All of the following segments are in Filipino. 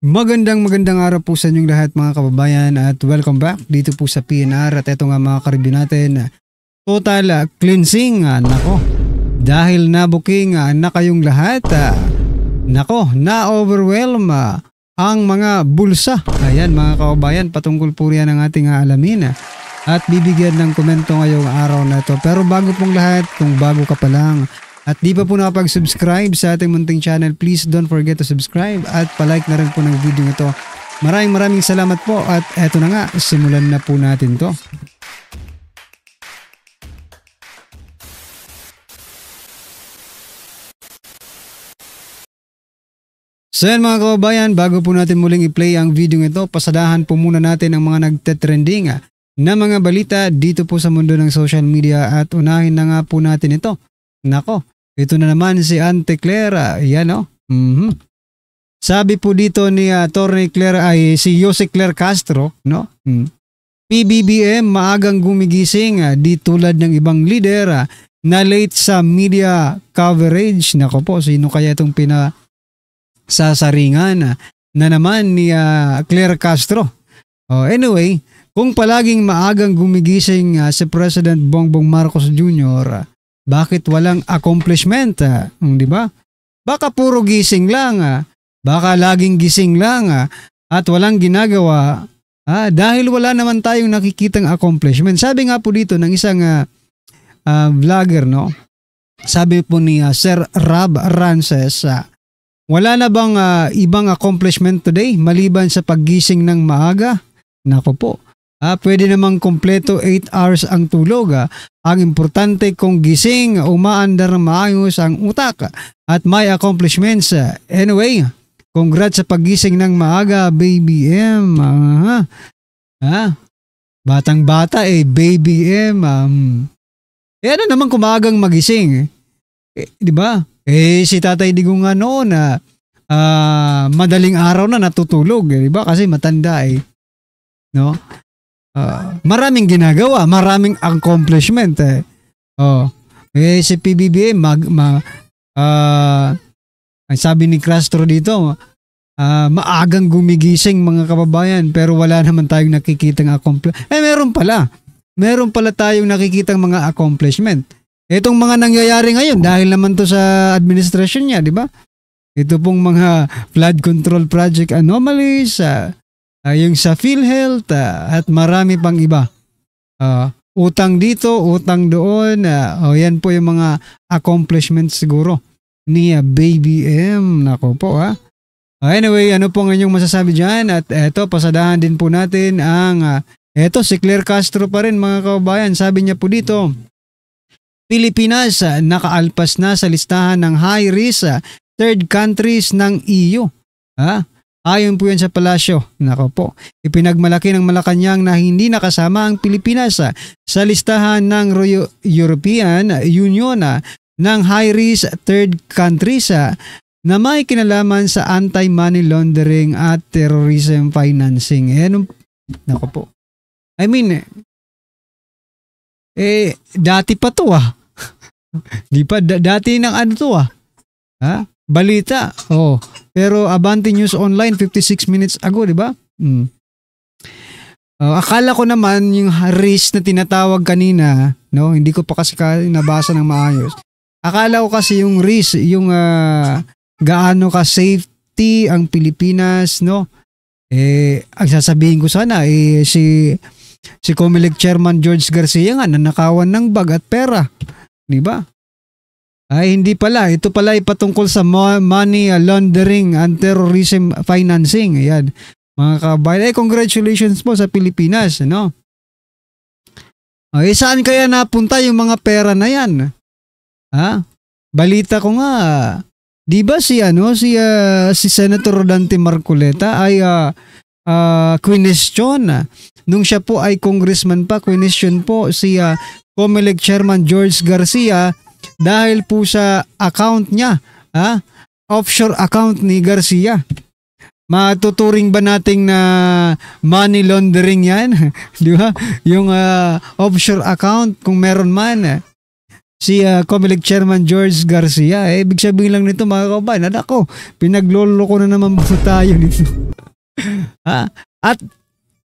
Magandang araw po sa inyong lahat mga kababayan at welcome back dito po sa PNR at eto nga mga ka-review natin. Total cleansing, nako. Dahil na-booking na kayong lahat, nako, na-overwhelm ang mga bulsa. Ayan mga kababayan, patungkol po riyan ang ating alamin at bibigyan ng komento ngayong araw na ito. Pero bago pong lahat, kung bago ka pa lang at di pa po nakapag-subscribe sa ating munting channel, please don't forget to subscribe at palike na rin po ng video ito. Maraming salamat po at eto na nga, simulan na po natin to. So yan mga kababayan, bago po natin muling i-play ang video ito, pasadahan po muna natin ang mga nagte-trending na mga balita dito po sa mundo ng social media at unahin na nga po natin ito. Nako, ito na naman si Ante Clara, yan o. Sabi po dito ni Attorney Clara ay si Jose Claire Castro, no? PBBM maagang gumigising, di tulad ng ibang leader na late sa media coverage. Nako po, sino kaya itong pinasasaringan na naman ni Claire Castro? Anyway, kung palaging maagang gumigising si President Bongbong Marcos Jr., bakit walang accomplishment? Di ba? Baka puro gising lang, baka laging gising lang at walang ginagawa dahil wala naman tayong nakikitang accomplishment. Sabi nga po dito ng isang vlogger, no? Sabi po ni Sir Rob Rances, wala na bang ibang accomplishment today maliban sa paggising ng maaga? Nako po. Pwede namang kompleto 8 hours ang tulog. Ang importante kung gising, umaandar ng maayos ang utak at may accomplishments. Anyway, congrats sa paggising ng maaga, Baby M. Batang bata Baby M. Ano naman kumagang magising? Di ba? Si Tatay Digong nga noon madaling araw na natutulog. Di ba? Kasi matanda No? Maraming ginagawa, maraming accomplishment si PBBM ang sabi ni Castro dito, maagang gumigising mga kababayan pero wala naman tayong nakikitang accomplishment. Meron pala tayong nakikitang mga accomplishment. Itong mga nangyayari ngayon dahil naman to sa administration niya, di ba? Ito pong mga flood control project anomalies, yung sa PhilHealth at marami pang iba. Utang dito, utang doon. Yan po yung mga accomplishments siguro ni Baby M. Nako po Anyway, ano po ang inyong masasabi dyan? At eto, pasadahan din po natin ang si Claire Castro pa rin mga kababayan. Sabi niya po dito, Pilipinas nakaalpas na sa listahan ng high risk third countries ng EU. Ayon po yan sa palasyo. Nako po, ipinagmalaki ng Malacanang na hindi nakasama ang Pilipinas sa listahan ng European Union ng high-risk third countries na may kinalaman sa anti-money laundering at terrorism financing. Nako po. I mean, dati pa to Di pa, dati ng ano to balita. Pero Abante News Online 56 minutes ago, di ba? Akala ko naman yung risk na tinatawag kanina, no? Hindi ko pa kasi nabasa ng maayos. Akala ko kasi yung risk, yung gaano ka safety ang Pilipinas, no? Ang sasabihin ko sana si Comelec Chairman George Garcia nga nanakawan ng bag at pera, di ba? Hindi pala. Ito pala ay patungkol sa money laundering and terrorism financing. Ayan. Mga kabayan, congratulations po sa Pilipinas, no? Saan kaya napunta yung mga pera na yan? Balita ko nga, di ba si Senator Rodante Marcoleta ay question nung siya po ay congressman pa, question po si Comelec Chairman George Garcia dahil po sa account niya, offshore account ni Garcia. Matuturing ba nating na money laundering yan? Di ba? Yung offshore account, kung meron man. Si Comelec Chairman George Garcia, ibig sabihin lang nito mga kababayan, ako, pinaglolo ko na naman po tayo nito. Ha? At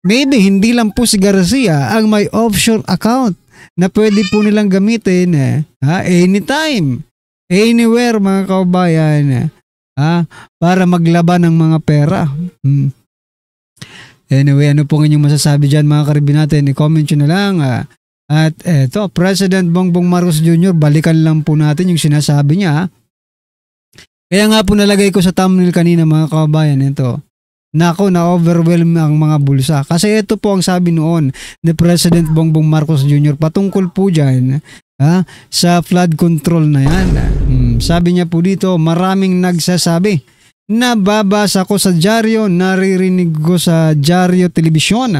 maybe hindi lang po si Garcia ang may offshore account na pwede po nilang gamitin anytime, anywhere mga kaubayan para maglaban ng mga pera. Anyway, ano pong inyong masasabi dyan mga karibin natin? I-comment nyo na lang. At eto, President Bongbong Marcos Jr., balikan lang po natin yung sinasabi niya. Kaya nga po nalagay ko sa thumbnail kanina mga kababayan ito. Nako, na-overwhelm ang mga bulsa. Kasi ito po ang sabi noon ni President Bongbong Marcos Jr. patungkol po dyan sa flood control na yan. Sabi niya po dito, maraming nagsasabi. Nababasa ko sa dyaryo, naririnig ko sa dyaryo telebisyon.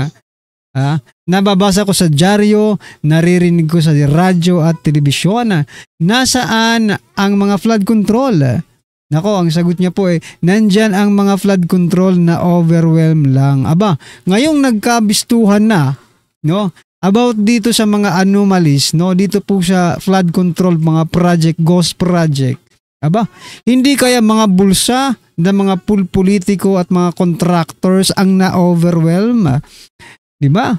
Nababasa ko sa dyaryo, naririnig ko sa radyo at telebisyon. Nasaan ang mga flood control? Nako, ang sagot niya po nandyan ang mga flood control na overwhelm lang. Aba, ngayong nagkabistuhan na, no, about dito sa mga anomalies, no, dito po sa flood control, mga project, ghost project. Aba, hindi kaya mga bulsa na mga politiko at mga contractors ang na-overwhelm? Di ba?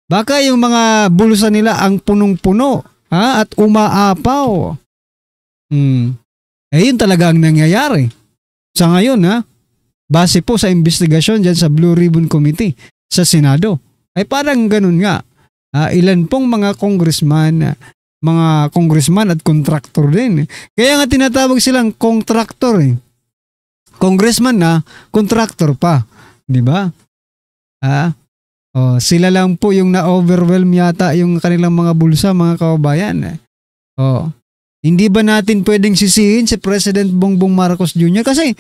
Baka yung mga bulsa nila ang punong-puno at umaapaw. Yun talaga ang nangyayari. Sa ngayon, base po sa investigasyon dyan sa Blue Ribbon Committee sa Senado, ay parang ganun nga. Ilan pong mga congressman at contractor din. Kaya nga tinatawag silang contractor. Congressman na, contractor pa. Di ba? Sila lang po yung na-overwhelm yata yung kanilang mga bulsa, mga kababayan. Hindi ba natin pwedeng sisihin si President Bongbong Marcos Jr. kasi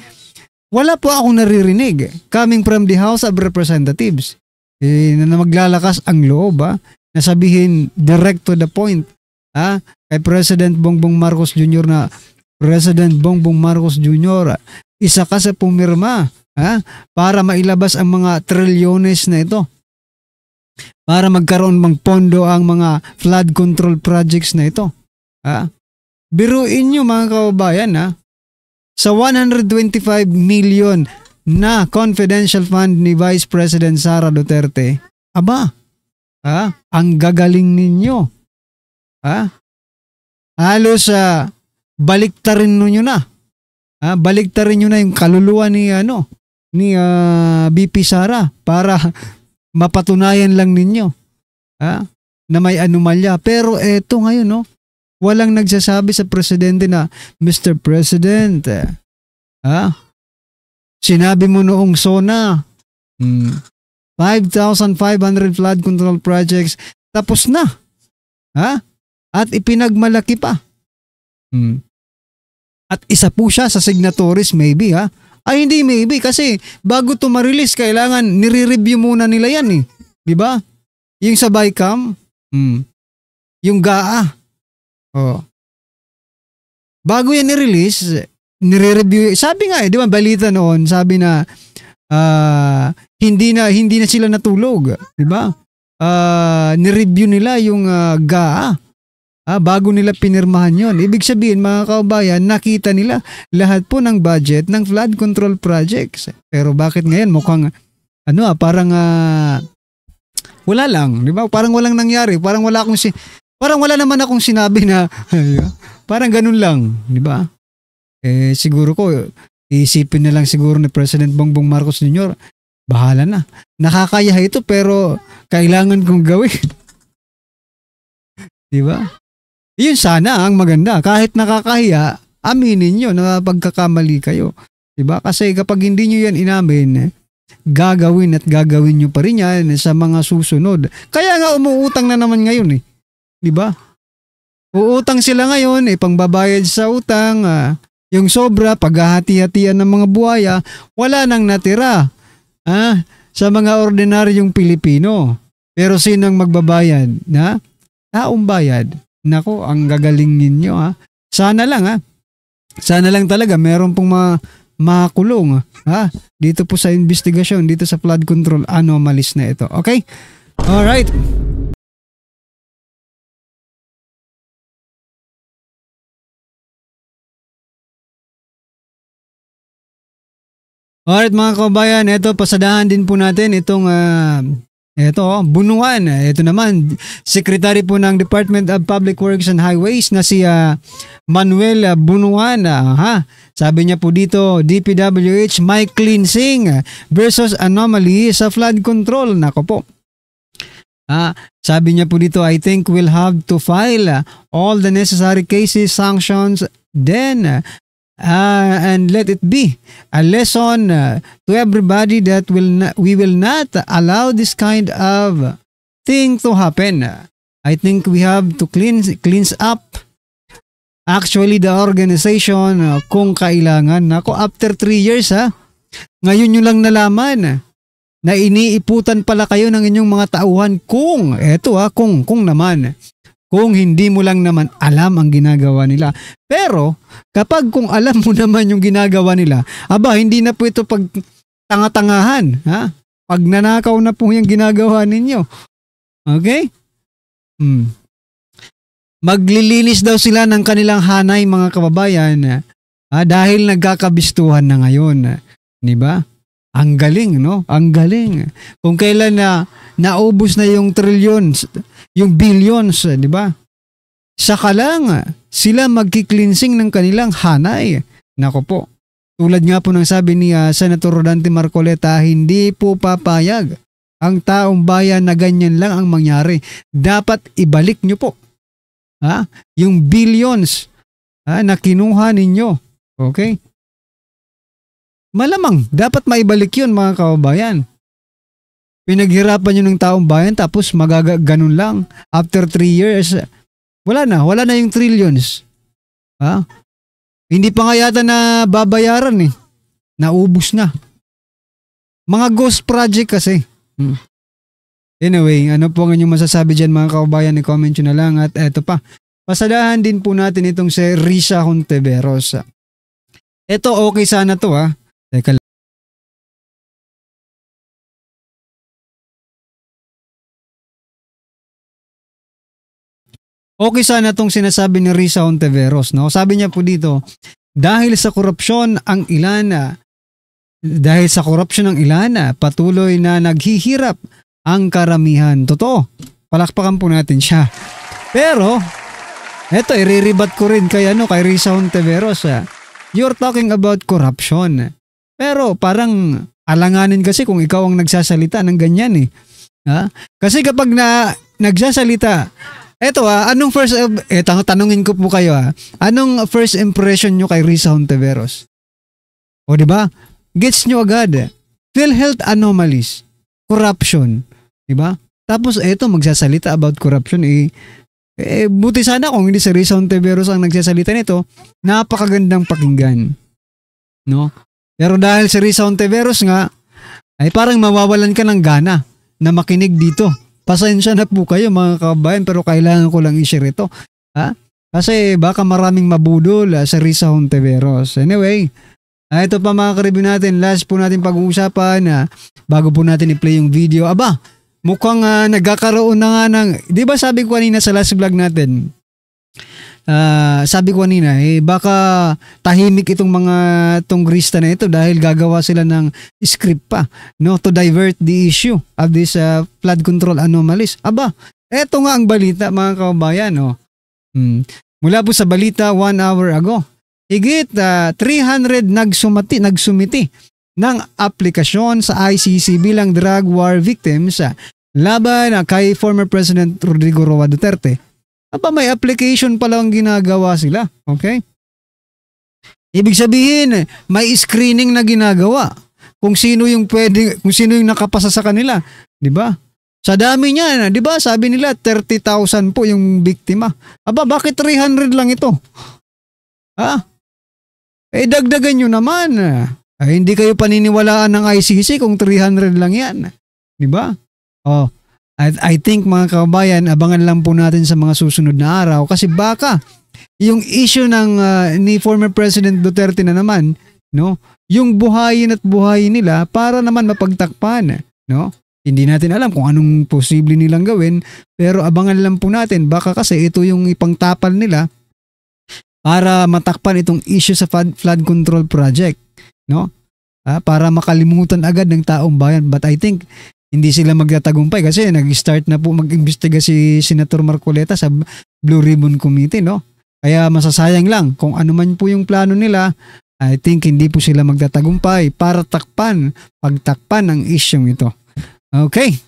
wala po akong naririnig coming from the House of Representatives na maglalakas ang loob na sabihin direct to the point kay President Bongbong Marcos Jr. na President Bongbong Marcos Jr. isa ka sa pumirma para mailabas ang mga trilyones na ito para magkaroon ng pondo ang mga flood control projects na ito. Biruin nyo mga kababayan sa 125 million na confidential fund ni Vice President Sara Duterte, ang gagaling ninyo. Halos baliktarin nyo na. Baliktarin nyo na yung kaluluwa ni BP Sara para mapatunayan lang ninyo na may anomalya. Pero eto ngayon walang nagsasabi sa presidente na, Mr. President, sinabi mo noong SONA, 5,500 flood control projects, tapos na. At ipinagmalaki pa. At isa po siya sa signatories, maybe Ay hindi maybe, kasi bago to ma-release, kailangan nire-review muna nila yan Di ba? Yung sa BICAM, yung GAA, bago yan ni-release, nire-review. Sabi nga di ba, balita noon, sabi na hindi na sila natulog, di ba? Ni-review nila yung GAA. Bago nila pinirmahan yon. Ibig sabihin mga kababayan, nakita nila lahat po ng budget ng flood control projects. Pero bakit ngayon mukhang parang wala lang, di ba? Parang walang nangyari, parang wala naman akong sinabi na parang ganun lang, di ba? Siguro ko, isipin na lang siguro ni President Bongbong Marcos Jr., bahala na. Nakakaya ito pero kailangan kong gawin. Di ba? Yun sana ang maganda. Kahit nakakahiya, aminin nyo na pagkakamali kayo. Di ba? Kasi kapag hindi nyo yan inamin, gagawin nyo pa rin yan sa mga susunod. Kaya nga umuutang na naman ngayon Di ba? Uutang sila ngayon, pangbabayad sa utang, yung sobra, paghahati-hatian ng mga buhaya, wala nang natira sa mga ordinaryong Pilipino. Pero sinong magbabayad? Taong bayad. Nako, ang gagaling ninyo Sana lang talaga meron pong makulong dito po sa investigasyon, dito sa flood control anomalies na ito. Okay? Alright. Alright mga kabayan, ito pasadahan din po natin itong Bunuan. Ito naman, Secretary po ng Department of Public Works and Highways na si Manuel Bunuan. Sabi niya po dito, DPWH mic cleansing versus anomaly sa flood control. Nako po. Sabi niya po dito, I think we'll have to file all the necessary cases, sanctions, then and let it be a lesson to everybody that we will not allow this kind of thing to happen. I think we have to cleanse up actually the organization kung kailangan. Ako, after 3 years ngayon nyo lang nalaman na iniiputan pala kayo ng inyong mga tauhan kung hindi mo lang naman alam ang ginagawa nila. Pero, kapag kung alam mo naman yung ginagawa nila, hindi na po ito pag tanga-tangahan. Pag nanakaw na po yung ginagawa ninyo. Okay? Maglilinis daw sila ng kanilang hanay, mga kababayan, dahil nagkakabistuhan na ngayon. Diba? Ang galing, no? Ang galing. Kung kailan naubos na yung trillions, yung billions, di ba? Saka lang sila magki-cleansing ng kanilang hanay. Nako po. Tulad nga po ng sabi ni Senator Rodante Marcoleta, hindi po papayag ang taong bayan na ganyan lang ang mangyari. Dapat ibalik nyo po. Yung billions na kinuha ninyo. Okay? Malamang, dapat maibalik yun mga kababayan. Pinaghirapan nyo ng taong bayan tapos ganun lang. After 3 years, wala na yung trillions. Hindi pa nga yata na babayaran Naubos na. Mga ghost project kasi. Anyway, ano po ang inyong masasabi dyan mga kababayan? I-comment nyo na lang. At eto pa, pasadahan din po natin itong si Risa Hontiveros. Ito okay sana to Teka lang. Okay sana itong sinasabi ni Risa Hontiveros, no? Sabi niya po dito, dahil sa korupsyon ng ilan, patuloy na naghihirap ang karamihan. Totoo, palakpakan po natin siya. Pero, eto, iriribat ko rin kay Risa Hontiveros. You're talking about corruption. Pero parang alanganin kasi kung ikaw ang nagsasalita ng ganyan Kasi kapag nagsasalita, eto anong tanungin ko po kayo anong first impression nyo kay Risa Hontiveros? O diba? Gets nyo agad. PhilHealth anomalies. Corruption. Diba? Tapos eto magsasalita about corruption buti sana kung hindi si Risa Hontiveros ang nagsasalita nito, napakagandang pakinggan. No? Pero dahil si Risa Hontiveros nga, ay parang mawawalan ka ng gana na makinig dito. Pasensya na po kayo mga kabayan, pero kailangan ko lang i-share ito. Kasi baka maraming mabudol sa Risa Hontiveros. Anyway, ito pa mga karibyo natin. Last po natin pag-uusapan bago po natin i-play yung video. Mukhang nagkakaroon na nga ng, di ba sabi ko kanina sa last vlog natin, sabi ko kanina, baka tahimik itong mga tonggrista na ito dahil gagawa sila ng script pa, no, to divert the issue of this flood control anomalies. Eto nga ang balita mga kababayan. Mula po sa balita 1 hour ago, higit 300 nagsumiti ng aplikasyon sa ICC bilang drug war victims laban kay former President Rodrigo Roa Duterte. May application pa lang ginagawa sila. Okay? Ibig sabihin, may screening na ginagawa. Kung sino yung nakapasa sa kanila. Di ba? Sa dami niya, di ba? Sabi nila, 30,000 po yung biktima. Bakit 300 lang ito? Dagdagan nyo naman. Hindi kayo paniniwalaan ng ICC kung 300 lang yan. Di ba? I think mga kababayan, abangan lang po natin sa mga susunod na araw kasi baka yung issue ni former President Duterte na naman, no, yung buhayin nila para naman mapagtakpan, no? Hindi natin alam kung anong posible nilang gawin, pero abangan lang po natin baka kasi ito yung ipangtapal nila para matakpan itong issue sa flood control project, no? para makalimutan agad ng taong bayan. But I think hindi sila magtatagumpay kasi nag-start na po mag-imbestiga si Senator Marcoleta sa Blue Ribbon Committee, no? Kaya masasayang lang kung ano man po yung plano nila. I think hindi po sila magtatagumpay para pagtakpan ang isyong ito. Okay.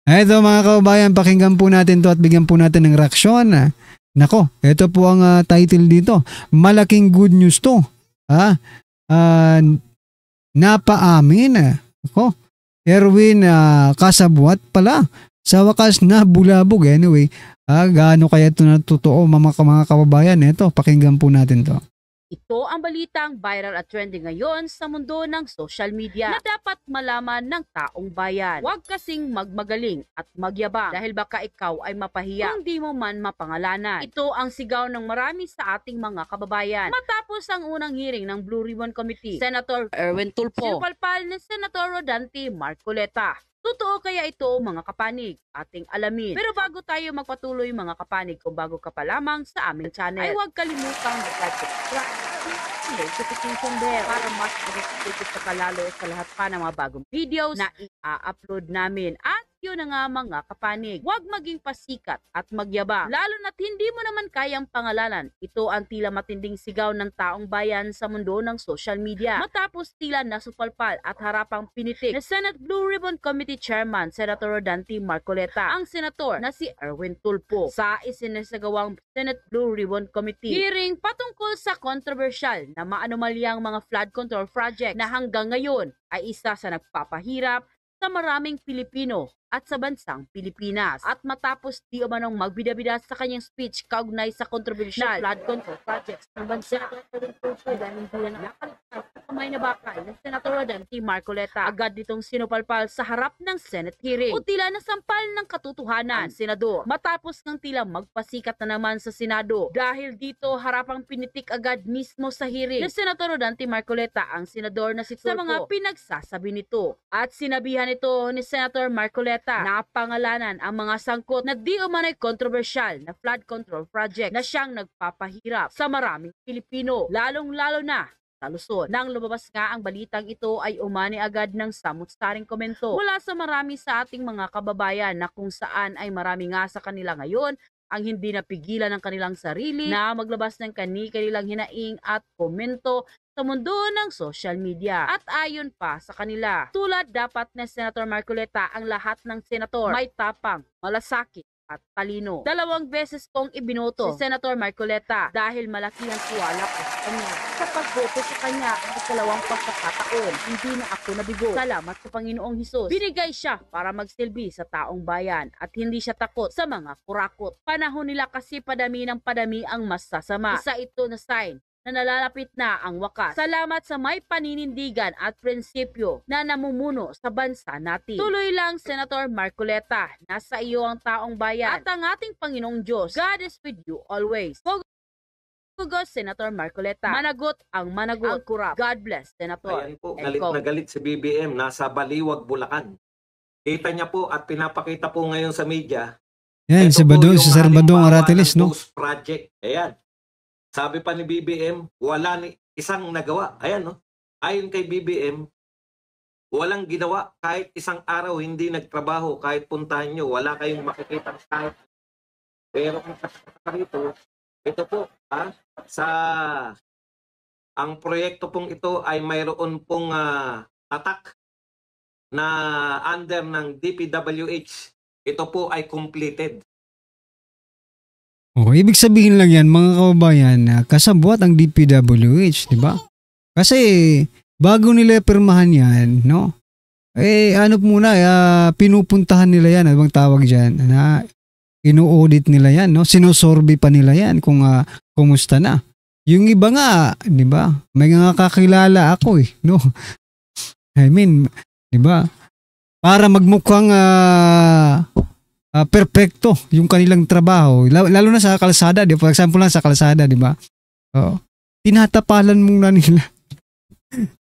Ito mga kababayan, pakinggan po natin to at bigyan po natin ng reaksyon. Nako, ito po ang title dito. Malaking good news to. Napaamin. Ako, Erwin Kasabwat pala. Sa wakas na bulabog. Anyway, gaano kaya ito na totoo mga kababayan? Ito, pakinggan po natin to. Ito ang balitang viral at trending ngayon sa mundo ng social media na dapat malaman ng taong bayan. Huwag kasing magmagaling at magyabang dahil baka ikaw ay mapahiya kung di mo man mapangalanan. Ito ang sigaw ng marami sa ating mga kababayan. Matapos ang unang hearing ng Blue Ribbon Committee, Senator Erwin Tulfo, sinupalpal ni Senator Rodante Marcoleta. Totoo kaya ito mga kapanig? Ating alamin. Pero bago tayo magpatuloy mga kapanig, kung bago ka pa lamang sa aming channel, ay huwag kalimutang mag-like, subscribe, notification bell para mas mag-update ka lalo sa lahat pa ng mga bagong videos na i-upload namin. At yun na nga mga kapanig, huwag maging pasikat at magyabang, lalo na't hindi mo naman kayang pangalanan. Ito ang tila matinding sigaw ng taong bayan sa mundo ng social media. Matapos tila nasupalpal at harapang pinitik na Senate Blue Ribbon Committee Chairman Senator Rodante Marcoleta ang senator na si Erwin Tulfo sa isinesagawang Senate Blue Ribbon Committee hearing patungkol sa kontrobersyal na maanomalyang mga flood control project na hanggang ngayon ay isa sa nagpapahirap sa maraming Pilipino at sa bansang Pilipinas. At matapos di umanong magbida-bida sa kanyang speech kaugnay sa kontrobersyal flood control projects ng bansa, dahil hindi na nakaligtas sa kamay na bakal ng Senator Rodante Marcoleta, agad ditong sinupalpal sa harap ng Senate hearing o tila nasampal ng katotohanan ang senador. Matapos ng tila magpasikat na naman sa Senado dahil dito harapang pinitik agad mismo sa hearing ng Senator Rodante Marcoleta ang senador na si Tulfo sa mga pinagsasabi nito. At sinabihan ito ni Senator Marcoleta na pangalanan ang mga sangkot na di umano'y kontrobersyal na flood control project na siyang nagpapahirap sa maraming Pilipino, lalong-lalo na sa Luzon. Nang lumabas nga ang balitang ito ay umani agad ng samut-saring komento mula sa marami sa ating mga kababayan na kung saan ay marami nga sa kanila ngayon ang hindi napigilan ng kanilang sarili na maglabas ng kanilang hinaing at komento sa mundo ng social media. At ayon pa sa kanila, tulad dapat na Senator Marcoleta ang lahat ng senator may tapang, malasakit at talino. 2 beses kong ibinoto si Senator Marcoleta dahil malaki ang tiwala ko sa kanya. Sa pagboto sa kanya ang ikalawang pagkakataon, hindi na ako nabigo. Salamat sa Panginoong Hesus. Binigay siya para magsilbi sa taong bayan at hindi siya takot sa mga kurakot. Panahon nila kasi padami ng padami ang mas sasama. Isa ito na sign na nalalapit na ang wakas. Salamat sa may paninindigan at prinsipyo na namumuno sa bansa natin. Tuloy lang Senator Marcoleta, nasa iyo ang taong bayan at ang ating Panginoong Diyos. God is with you always. Pugos, Senator Marcoleta. Managot ang managot. Ang kurap. God bless, Senator. Ayan po, galit na galit si BBM. Nasa Baliwag, Bulacan. Kita niya po at pinapakita po ngayon sa media. Yan, si Sir Badong Aratiles, no? Project. Ayan. Sabi pa ni BBM, wala ni isang nagawa. Ayan, no? Ayon kay BBM, walang ginawa. Kahit isang araw hindi nagtrabaho. Kahit puntahan nyo, wala kayong makikita kahit. Pero kung dito, ito po, ang proyekto pong ito ay mayroon pong tatak na under ng DPWH. Ito po ay completed. Oh, ibig sabihin lang yan mga kababayan, kasabwat ang DPWH, di ba? Kasi bago nila pirmahan yan, no? Ano muna, pinupuntahan nila yan, ano bang tawag dyan, na ino-audit nila yan, no? Sinusurvey pa nila yan kung kumusta na. Yung iba nga, di ba? May nga kakilala ako no? I mean, di ba? Para magmukhang perfecto yung kanilang trabaho, lalo na sa kalsada, di ba? For example lang sa kalsada, di ba? Tinatapalan muna nila.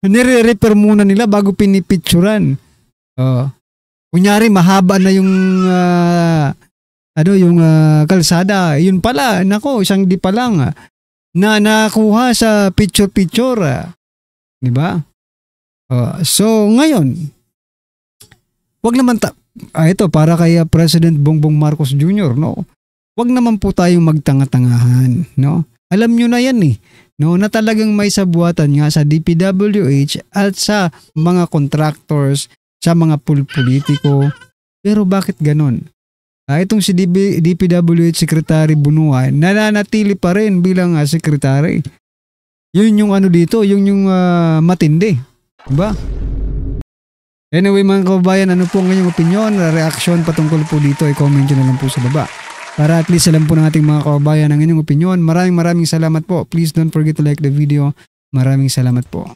Nire-repair muna nila bago pinipicturan. Kunyari mahaba na yung kalsada, yun pala, nako, isang di pa lang na nakuha sa picture-picture, di ba? So ngayon, wag naman ito para kay President Bongbong Marcos Jr., no? Wag naman po tayong magtanga-tangahan, no? Alam nyo na yan no, na talagang may sabuatan nga sa DPWH at sa mga contractors, sa mga politiko. Pero bakit ganon? Itong si DPWH Secretary Bunuan, nananatili pa rin bilang secretary. Yun yung dito, yung matindi. Diba? Anyway mga kababayan, ano po ang inyong opinion, reaction patungkol po dito, i-comment nyo na lang po sa baba. Para at least alam po ng ating mga kababayan ang inyong opinion. Maraming salamat po. Please don't forget to like the video. Maraming salamat po.